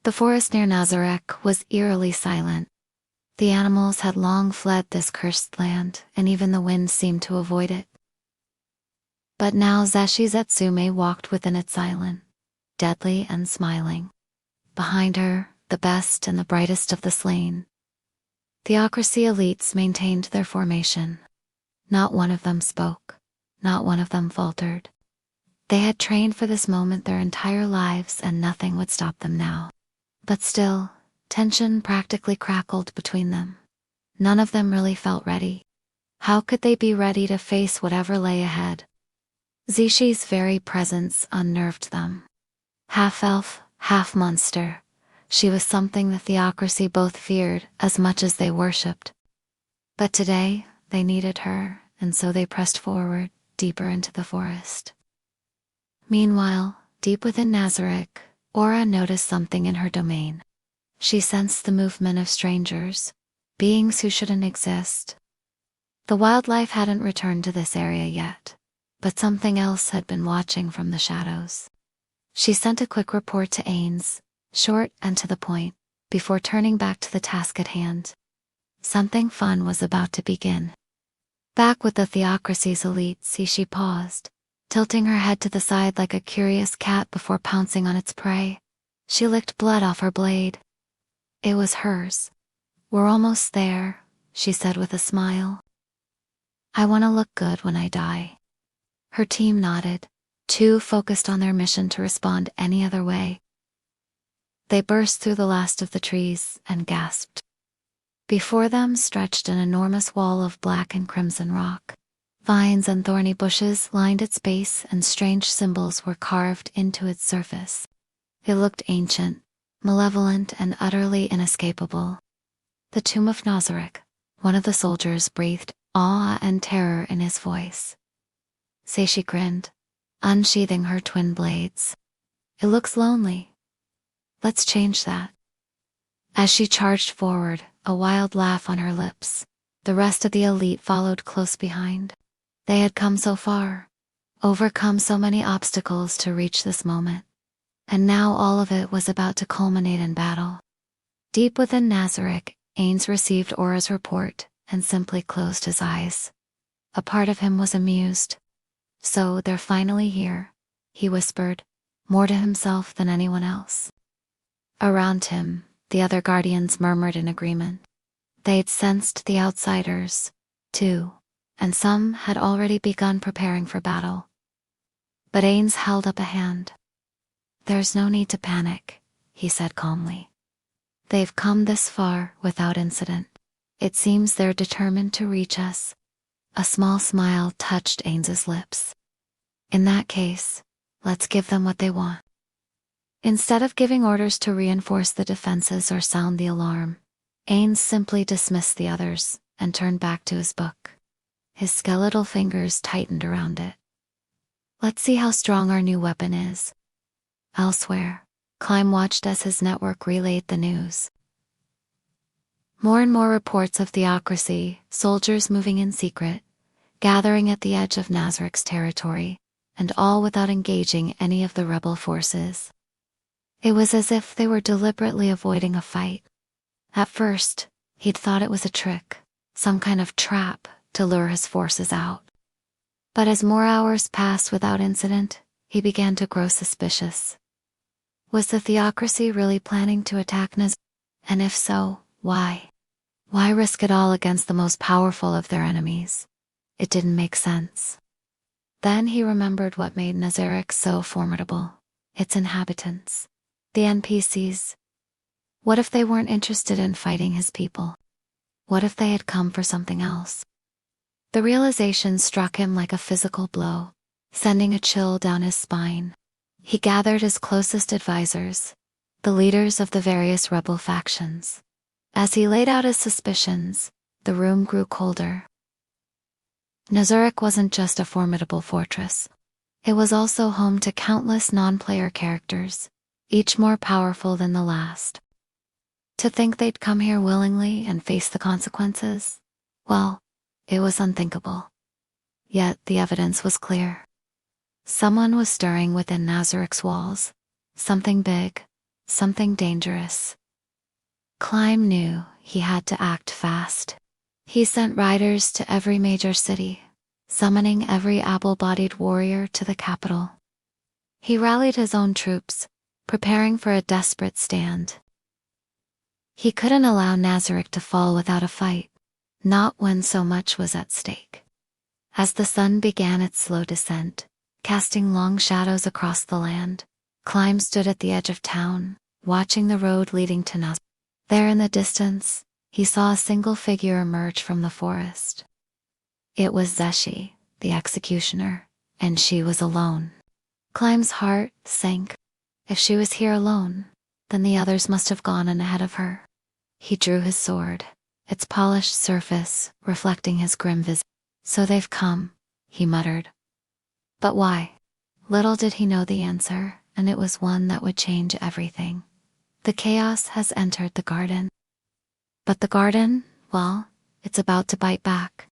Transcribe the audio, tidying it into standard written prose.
The forest near Nazarick was eerily silent. The animals had long fled this cursed land, and even the wind seemed to avoid it. But now Zeshi Zetsume walked within its island, deadly and smiling. Behind her, the best and the brightest of the slain. Theocracy elites maintained their formation. Not one of them spoke. Not one of them faltered. They had trained for this moment their entire lives, and nothing would stop them now. But still, tension practically crackled between them. None of them really felt ready. How could they be ready to face whatever lay ahead? Zishi's very presence unnerved them. Half elf, half monster, she was something the theocracy both feared as much as they worshipped. But today, they needed her, and so they pressed forward, deeper into the forest. Meanwhile, deep within Nazarick, Aura noticed something in her domain. She sensed the movement of strangers, beings who shouldn't exist. The wildlife hadn't returned to this area yet, but something else had been watching from the shadows. She sent a quick report to Ains, short and to the point, before turning back to the task at hand. Something fun was about to begin. Back with the theocracy's elites, she paused, tilting her head to the side like a curious cat before pouncing on its prey. She licked blood off her blade. It was hers. "We're almost there," she said with a smile. "I want to look good when I die." Her team nodded, too focused on their mission to respond any other way. They burst through the last of the trees and gasped. Before them stretched an enormous wall of black and crimson rock. Vines and thorny bushes lined its base, and strange symbols were carved into its surface. It looked ancient, malevolent, and utterly inescapable. "The tomb of Nazarick," one of the soldiers breathed awe and terror in his voice. Seishi grinned, unsheathing her twin blades. "It looks lonely. Let's change that." As she charged forward, a wild laugh on her lips, the rest of the elite followed close behind. They had come so far, overcome so many obstacles to reach this moment, and now all of it was about to culminate in battle. Deep within Nazarick, Ains received Aura's report and simply closed his eyes. A part of him was amused. "So they're finally here," he whispered, more to himself than anyone else. Around him, the other guardians murmured in agreement. They'd sensed the outsiders, too, and some had already begun preparing for battle. But Ains held up a hand. "There's no need to panic," he said calmly. "They've come this far without incident. It seems they're determined to reach us." A small smile touched Ains's lips. "In that case, let's give them what they want." Instead of giving orders to reinforce the defenses or sound the alarm, Ains simply dismissed the others and turned back to his book. His skeletal fingers tightened around it. "Let's see how strong our new weapon is." Elsewhere, Climb watched as his network relayed the news. More and more reports of theocracy, soldiers moving in secret, gathering at the edge of Nazarick's territory, and all without engaging any of the rebel forces. It was as if they were deliberately avoiding a fight. At first, he'd thought it was a trick, some kind of trap to lure his forces out. But as more hours passed without incident, he began to grow suspicious. Was the theocracy really planning to attack Nazarick? And if so, why? Why risk it all against the most powerful of their enemies? It didn't make sense. Then he remembered what made Nazarick so formidable: its inhabitants, the NPCs. What if they weren't interested in fighting his people? What if they had come for something else? The realization struck him like a physical blow, sending a chill down his spine. He gathered his closest advisors, the leaders of the various rebel factions. As he laid out his suspicions, the room grew colder. Nazarick wasn't just a formidable fortress. It was also home to countless non-player characters, each more powerful than the last. To think they'd come here willingly and face the consequences? Well, it was unthinkable. Yet the evidence was clear. Someone was stirring within Nazarick's walls. Something big, something dangerous. Climb knew he had to act fast. He sent riders to every major city, summoning every able-bodied warrior to the capital. He rallied his own troops, preparing for a desperate stand. He couldn't allow Nazarick to fall without a fight, not when so much was at stake. As the sun began its slow descent, casting long shadows across the land, Climb stood at the edge of town, watching the road leading to Nazarick. There in the distance, he saw a single figure emerge from the forest. It was Zeshi, the executioner, and she was alone. Climb's heart sank. If she was here alone, then the others must have gone in ahead of her. He drew his sword, its polished surface reflecting his grim visage. So they've come, he muttered. But why? Little did he know the answer, and it was one that would change everything. The chaos has entered the garden. But the garden, well, it's about to bite back.